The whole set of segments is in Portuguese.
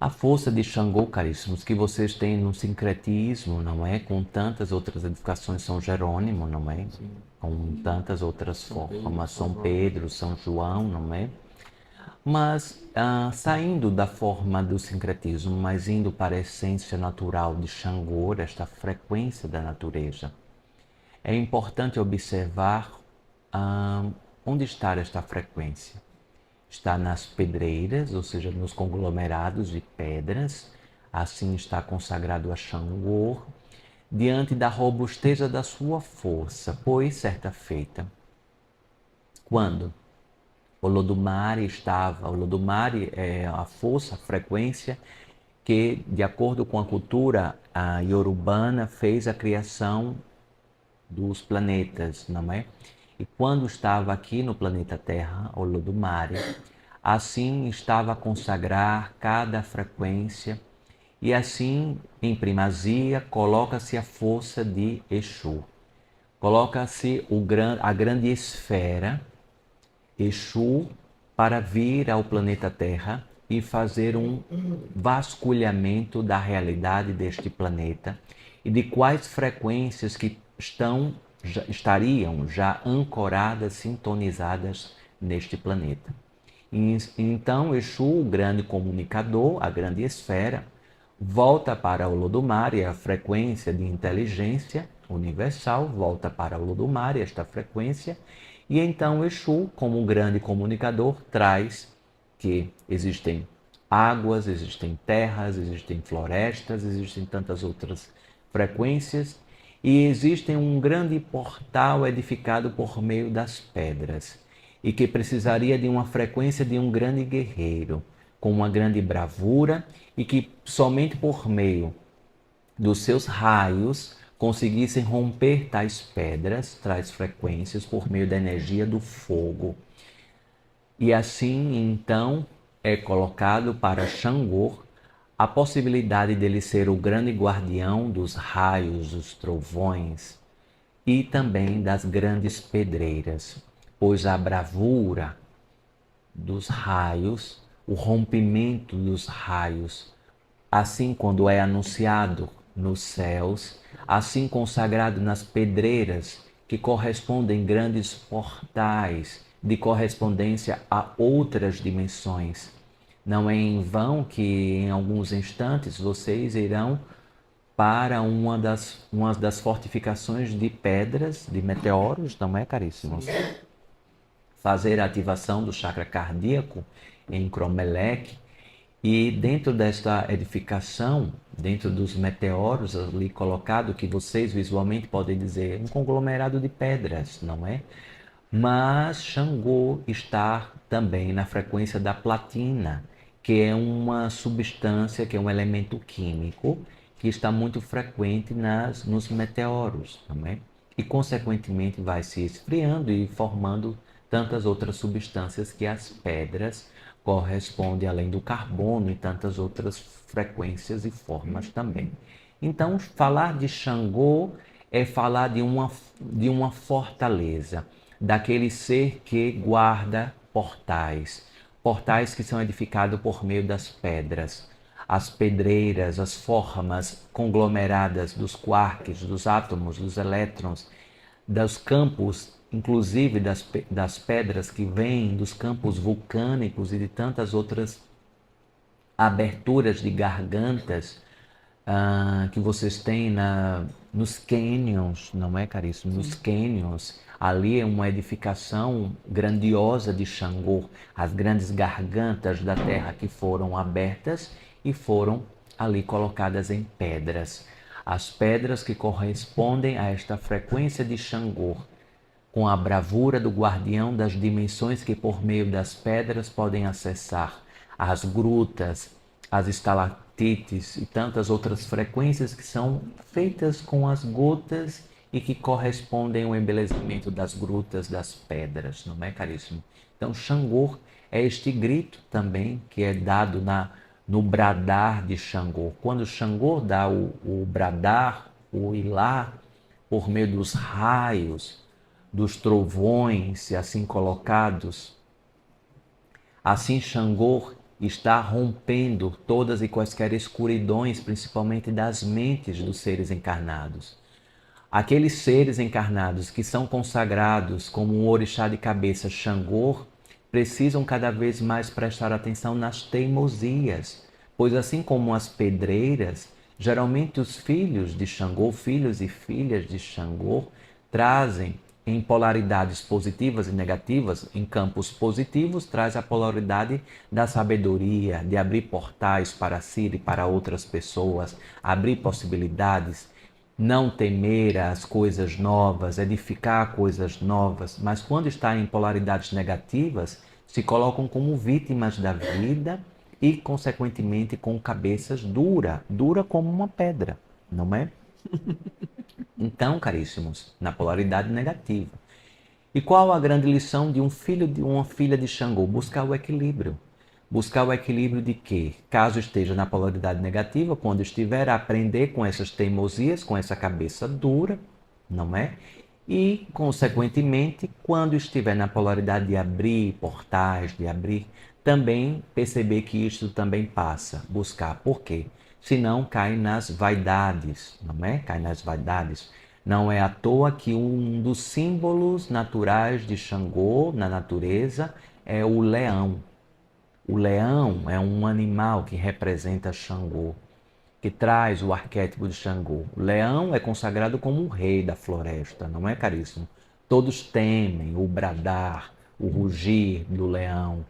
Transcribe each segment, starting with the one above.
A força de Xangô, caríssimos, que vocês têm no sincretismo, não é? Com tantas outras edificações, São Jerônimo, não é? Com tantas outras formas, São Pedro, São João, não é? Mas saindo da forma do sincretismo, mas indo para a essência natural de Xangô, esta frequência da natureza, é importante observar onde está esta frequência. Está nas pedreiras, ou seja, nos conglomerados de pedras, assim está consagrado a Xangô, diante da robusteza da sua força, pois certa feita, quando o Lodumare é a força, a frequência que, de acordo com a cultura iorubana, fez a criação dos planetas, não é? E quando estava aqui no planeta Terra, o Lodumare, assim estava a consagrar cada frequência e assim, em primazia, coloca-se a força de Exu. Coloca-se a grande esfera Exu para vir ao planeta Terra e fazer um vasculhamento da realidade deste planeta e de quais frequências que estariam já ancoradas, sintonizadas neste planeta. E, então, Exu, o grande comunicador, a grande esfera, volta para o Lodumare, a frequência de inteligência universal, volta para o Lodumare, esta frequência, e então Exu, como um grande comunicador, traz que existem águas, existem terras, existem florestas, existem tantas outras frequências, e existe um grande portal edificado por meio das pedras, e que precisaria de uma frequência de um grande guerreiro, com uma grande bravura, e que somente por meio dos seus raios conseguissem romper tais pedras, tais frequências, por meio da energia do fogo. E assim, então, é colocado para Xangô a possibilidade dele ser o grande guardião dos raios, dos trovões e também das grandes pedreiras, pois a bravura dos raios, o rompimento dos raios, assim quando é anunciado nos céus, assim consagrado nas pedreiras, que correspondem grandes portais de correspondência a outras dimensões. Não é em vão que em alguns instantes vocês irão para uma das fortificações de pedras, de meteoros, não é, caríssimos? Fazer a ativação do chakra cardíaco em Cromelech. E dentro desta edificação, dentro dos meteoros ali colocado, que vocês visualmente podem dizer, um conglomerado de pedras, não é? Mas Xangô está também na frequência da platina, que é uma substância, que é um elemento químico, que está muito frequente nos meteoros, não é? E, consequentemente, vai se esfriando e formando tantas outras substâncias que as pedras correspondem, além do carbono e tantas outras frequências e formas também. Então, falar de Xangô é falar de uma fortaleza, daquele ser que guarda portais, portais que são edificados por meio das pedras, as pedreiras, as formas conglomeradas dos quarks, dos átomos, dos elétrons, dos campos, inclusive das pedras que vêm dos campos vulcânicos e de tantas outras aberturas de gargantas que vocês têm nos canyons, não é, caríssimo? Nos canyons, ali é uma edificação grandiosa de Xangô, as grandes gargantas da terra que foram abertas e foram ali colocadas em pedras. As pedras que correspondem a esta frequência de Xangô, com a bravura do guardião das dimensões que por meio das pedras podem acessar as grutas, as estalactites e tantas outras frequências que são feitas com as gotas e que correspondem ao embelezamento das grutas, das pedras, não é, caríssimo? Então, Xangô é este grito também que é dado no bradar de Xangô. Quando Xangô dá o bradar, o ilar, por meio dos raios, dos trovões assim colocados, assim Xangô está rompendo todas e quaisquer escuridões, principalmente das mentes dos seres encarnados. Aqueles seres encarnados que são consagrados como um orixá de cabeça Xangô precisam cada vez mais prestar atenção nas teimosias, pois assim como as pedreiras, geralmente os filhos de Xangô, filhos e filhas de Xangô, trazem em polaridades positivas e negativas. Em campos positivos, traz a polaridade da sabedoria, de abrir portais para si e para outras pessoas, abrir possibilidades, não temer as coisas novas, edificar coisas novas, mas quando está em polaridades negativas, se colocam como vítimas da vida e, consequentemente, com cabeças dura como uma pedra, não é? Então, caríssimos, na polaridade negativa. E qual a grande lição de um filho de uma filha de Xangô? Buscar o equilíbrio. Buscar o equilíbrio de quê? Caso esteja na polaridade negativa, quando estiver a aprender com essas teimosias, com essa cabeça dura, não é? E, consequentemente, quando estiver na polaridade de abrir portais, de abrir, também perceber que isto também passa. Buscar. Por quê? Senão cai nas vaidades, não é? Cai nas vaidades. Não é à toa que um dos símbolos naturais de Xangô na natureza é o leão. O leão é um animal que representa Xangô, que traz o arquétipo de Xangô. O leão é consagrado como o rei da floresta, não é, caríssimo? Todos temem o bradar, o rugir do leão.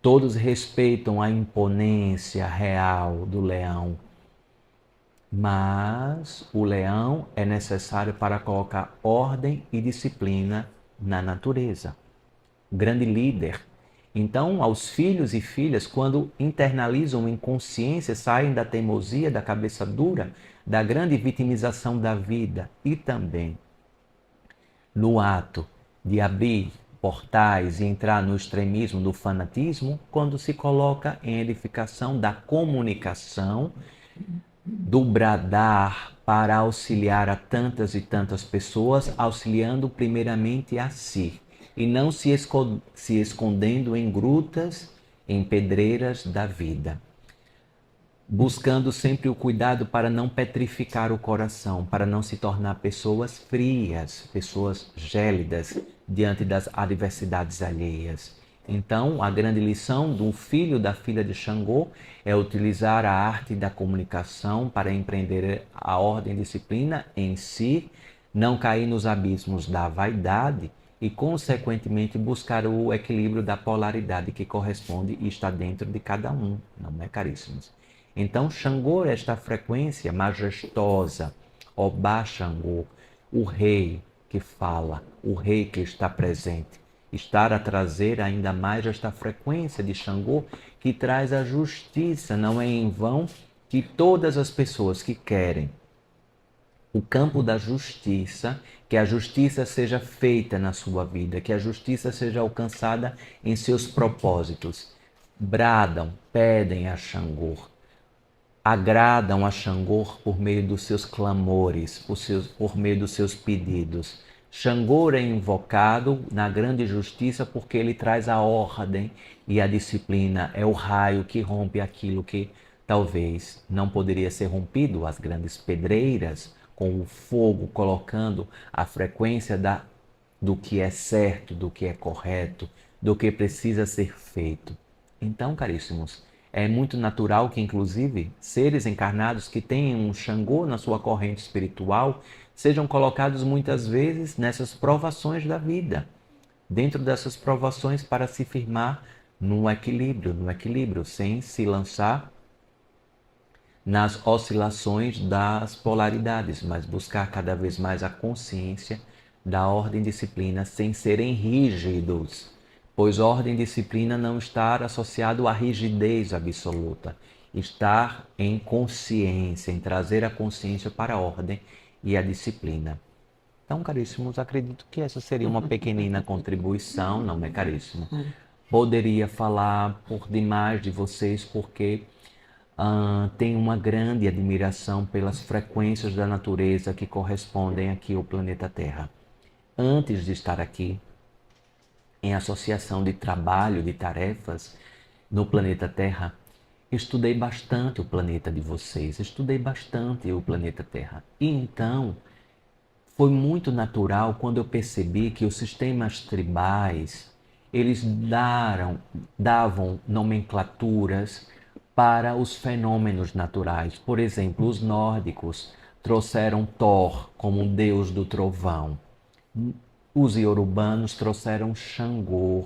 Todos respeitam a imponência real do leão. Mas o leão é necessário para colocar ordem e disciplina na natureza. O grande líder. Então, aos filhos e filhas, quando internalizam em consciência, saem da teimosia, da cabeça dura, da grande vitimização da vida e também no ato de abrir portais e entrar no extremismo do fanatismo, quando se coloca em edificação da comunicação, do bradar para auxiliar a tantas e tantas pessoas, auxiliando primeiramente a si, e não se escondendo em grutas, em pedreiras da vida. Buscando sempre o cuidado para não petrificar o coração, para não se tornar pessoas frias, pessoas gélidas diante das adversidades alheias. Então, a grande lição do filho da filha de Xangô é utilizar a arte da comunicação para empreender a ordem e disciplina em si, não cair nos abismos da vaidade e, consequentemente, buscar o equilíbrio da polaridade que corresponde e está dentro de cada um, não é, caríssimos? Então, Xangô é esta frequência majestosa, Obá Xangô, o rei que fala, o rei que está presente. Estar a trazer ainda mais esta frequência de Xangô que traz a justiça. Não é em vão que todas as pessoas que querem o campo da justiça, que a justiça seja feita na sua vida, que a justiça seja alcançada em seus propósitos, bradam, pedem a Xangô, agradam a Xangô por meio dos seus clamores, por meio dos seus pedidos. Xangô é invocado na grande justiça porque ele traz a ordem e a disciplina. É o raio que rompe aquilo que talvez não poderia ser rompido, as grandes pedreiras, com o fogo colocando a frequência do que é certo, do que é correto, do que precisa ser feito. Então, caríssimos, é muito natural que, inclusive, seres encarnados que tenham um Xangô na sua corrente espiritual sejam colocados muitas vezes nessas provações da vida, dentro dessas provações para se firmar no equilíbrio, sem se lançar nas oscilações das polaridades, mas buscar cada vez mais a consciência da ordem e disciplina sem serem rígidos, pois ordem e disciplina não está associado à rigidez absoluta, estar em consciência, em trazer a consciência para a ordem e a disciplina. Então, caríssimos, acredito que essa seria uma pequenina contribuição, não é, caríssimo? Poderia falar por demais de vocês, porque tenho uma grande admiração pelas frequências da natureza que correspondem aqui ao planeta Terra. Antes de estar aqui, em associação de trabalho, de tarefas, no planeta Terra, estudei bastante o planeta de vocês, estudei bastante o planeta Terra. E então, foi muito natural quando eu percebi que os sistemas tribais, eles davam nomenclaturas para os fenômenos naturais. Por exemplo, os nórdicos trouxeram Thor como um deus do trovão. Os iorubanos trouxeram Xangô.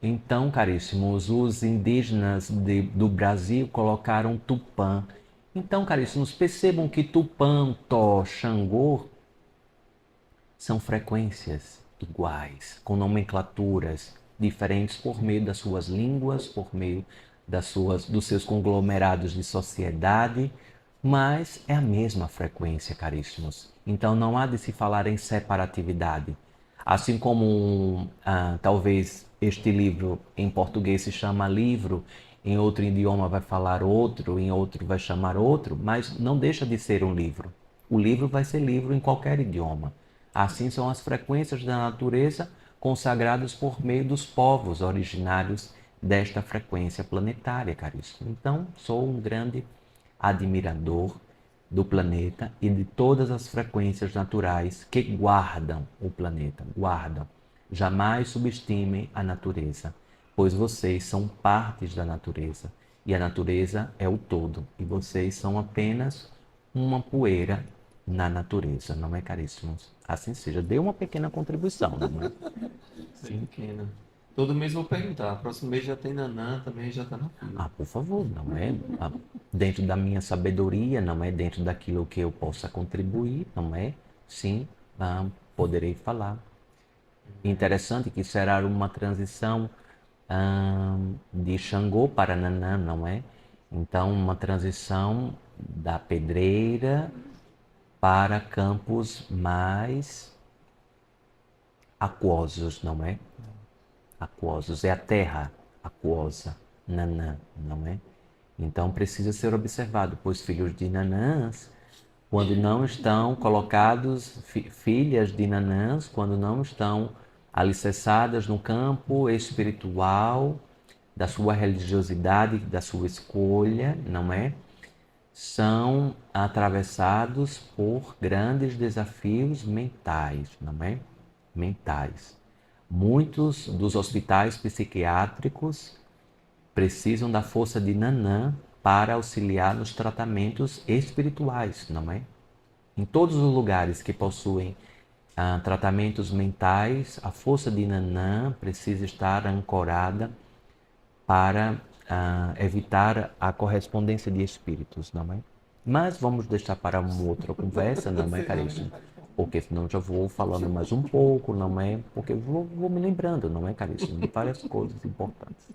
Então, caríssimos, os indígenas do Brasil colocaram Tupã. Então, caríssimos, percebam que Tupã, Thor, Xangô são frequências iguais, com nomenclaturas diferentes por meio das suas línguas, por meio dos seus conglomerados de sociedade, mas é a mesma frequência, caríssimos. Então não há de se falar em separatividade. Assim como talvez este livro em português se chama livro, em outro idioma vai falar outro, em outro vai chamar outro, mas não deixa de ser um livro. O livro vai ser livro em qualquer idioma. Assim são as frequências da natureza consagradas por meio dos povos originários desta frequência planetária, caríssimo. Então, sou um grande admirador do planeta e de todas as frequências naturais que guardam o planeta, guardam. Jamais subestimem a natureza, pois vocês são partes da natureza e a natureza é o todo e vocês são apenas uma poeira na natureza, não é, caríssimos? Assim seja, dê uma pequena contribuição, não é? Bem pequena. Todo mês eu vou perguntar. Próximo mês já tem Nanã, também já tá na fila. Ah, por favor, não é? Dentro da minha sabedoria, não é? Dentro daquilo que eu possa contribuir, não é? Sim, poderei falar. Interessante que será uma transição de Xangô para Nanã, não é? Então, uma transição da pedreira para campos mais aquosos, não é? Aquosos, é a terra aquosa, Nanã, não é? Então precisa ser observado, pois filhos de Nanãs, quando não estão colocados, filhas de Nanãs, quando não estão alicerçadas no campo espiritual da sua religiosidade, da sua escolha, não é? São atravessados por grandes desafios mentais, não é? Mentais. Muitos dos hospitais psiquiátricos precisam da força de Nanã para auxiliar nos tratamentos espirituais, não é? Em todos os lugares que possuem tratamentos mentais, a força de Nanã precisa estar ancorada para evitar a correspondência de espíritos, não é? Mas vamos deixar para uma outra conversa, não é, caríssimo? Porque senão já vou falando mais um pouco, não é? Porque vou me lembrando, não é, caríssimo? De várias coisas importantes.